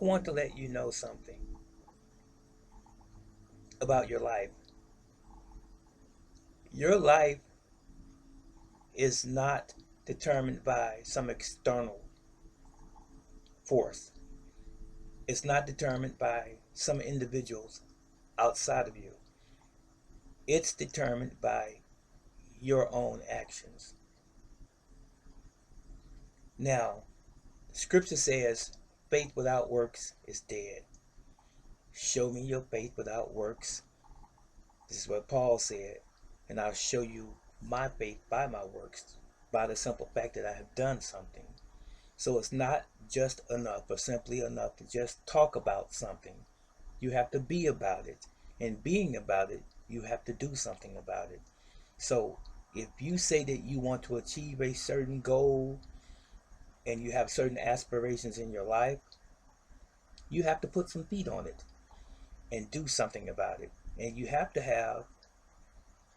I want to let you know something about your life. Your life is not determined by some external force. It's not determined by some individuals outside of you. It's determined by your own actions. Now, scripture says faith without works is dead. Show me your faith without works. This is what Paul said. And I'll show you my faith by my works, by the simple fact that I have done something. So it's not just enough or simply enough to just talk about something. You have to be about it. And being about it, you have to do something about it. So if you say that you want to achieve a certain goal and you have certain aspirations in your life, you have to put some feet on it and do something about it. And you have to have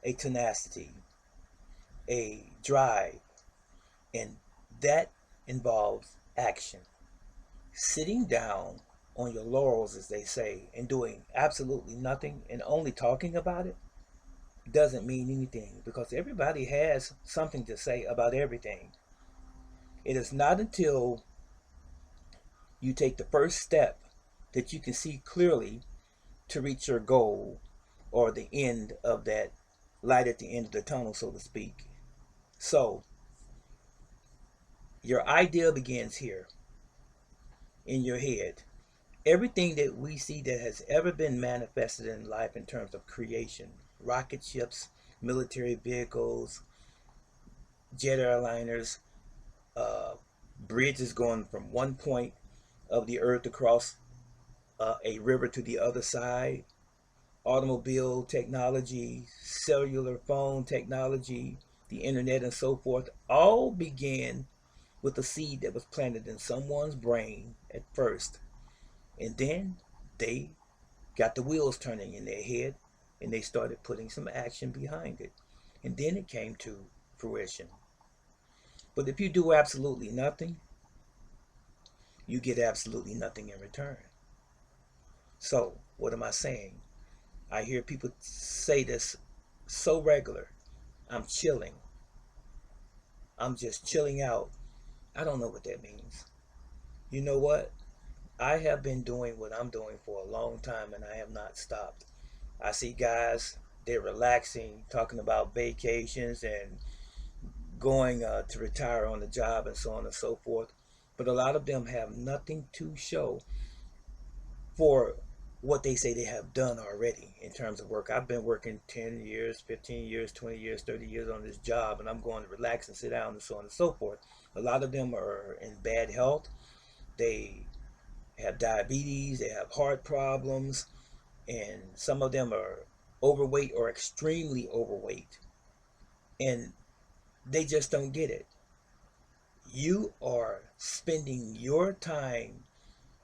a tenacity, a drive, and that involves action. Sitting down on your laurels, as they say, and doing absolutely nothing and only talking about it doesn't mean anything because everybody has something to say about everything. It is not until you take the first step that you can see clearly to reach your goal or the end of that light at the end of the tunnel, so to speak. So, your idea begins here in your head. Everything that we see that has ever been manifested in life in terms of creation, rocket ships, military vehicles, jet airliners, uh, bridges going from one point of the earth across a river to the other side, automobile technology, cellular phone technology, the internet, and so forth, all began with a seed that was planted in someone's brain at first. And then they got the wheels turning in their head and they started putting some action behind it. And then it came to fruition. But if you do absolutely nothing, you get absolutely nothing in return. So, what am I saying? I hear people say this so regular. I'm chilling. I'm just chilling out. I don't know what that means. You know what? I have been doing what I'm doing for a long time and I have not stopped. I see guys, they're relaxing, talking about vacations and going to retire on the job and so on and so forth. But a lot of them have nothing to show for what they say they have done already in terms of work. I've been working 10 years, 15 years, 20 years, 30 years on this job, and I'm going to relax and sit down and so on and so forth. A lot of them are in bad health. They have diabetes, they have heart problems, and some of them are overweight or extremely overweight. And they just don't get it. You are spending your time,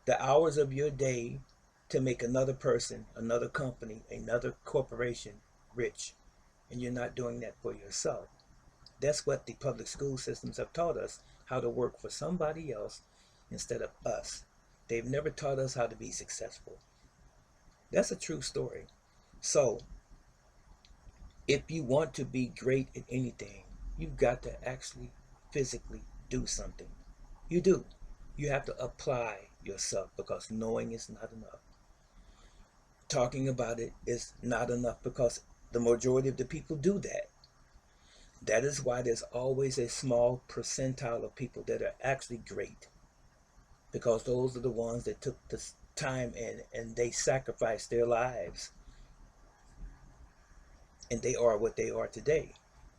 the hours of your day, to make another person, another company, another corporation rich. And you're not doing that for yourself. That's what the public school systems have taught us, how to work for somebody else instead of us. They've never taught us how to be successful. That's a true story. So, if you want to be great at anything, you've got to actually physically do something. You do. You have to apply yourself because knowing is not enough. Talking about it is not enough because the majority of the people do that. That is why there's always a small percentile of people that are actually great because those are the ones that took the time and they sacrificed their lives and they are what they are today.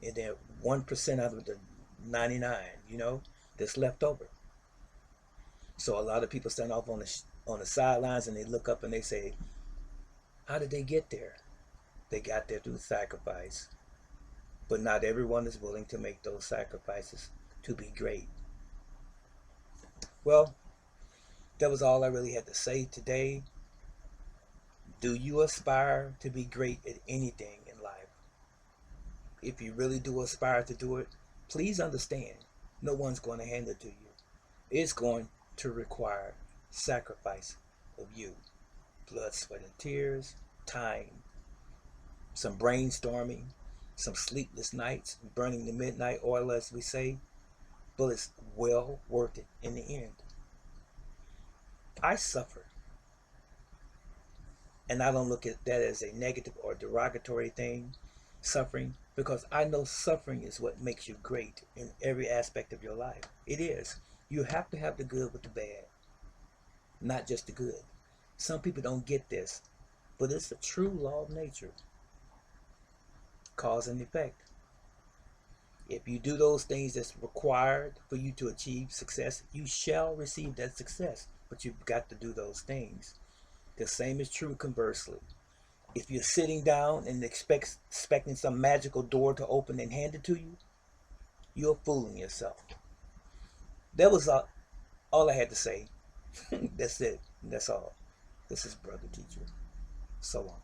And they're 1% out of the 99, that's left over. So a lot of people stand off on the sidelines and they look up and they say, how did they get there? They got there through sacrifice. But not everyone is willing to make those sacrifices to be great. Well, that was all I really had to say today. Do you aspire to be great at anything in life? If you really do aspire to do it, please understand no one's going to hand it to you. It's going to require sacrifice of you. Blood, sweat, and tears, time, some brainstorming, some sleepless nights, burning the midnight oil, as we say, but it's well worth it in the end. I suffer, and I don't look at that as a negative or derogatory thing, suffering, because I know suffering is what makes you great in every aspect of your life. It is. You have to have the good with the bad, not just the good. Some people don't get this, but it's a true law of nature, cause and effect. If you do those things that's required for you to achieve success, you shall receive that success. But you've got to do those things. The same is true conversely. If you're sitting down and expecting some magical door to open and hand it to you, you're fooling yourself. That was all I had to say. That's it. That's all. This is Brother Teacher. So long.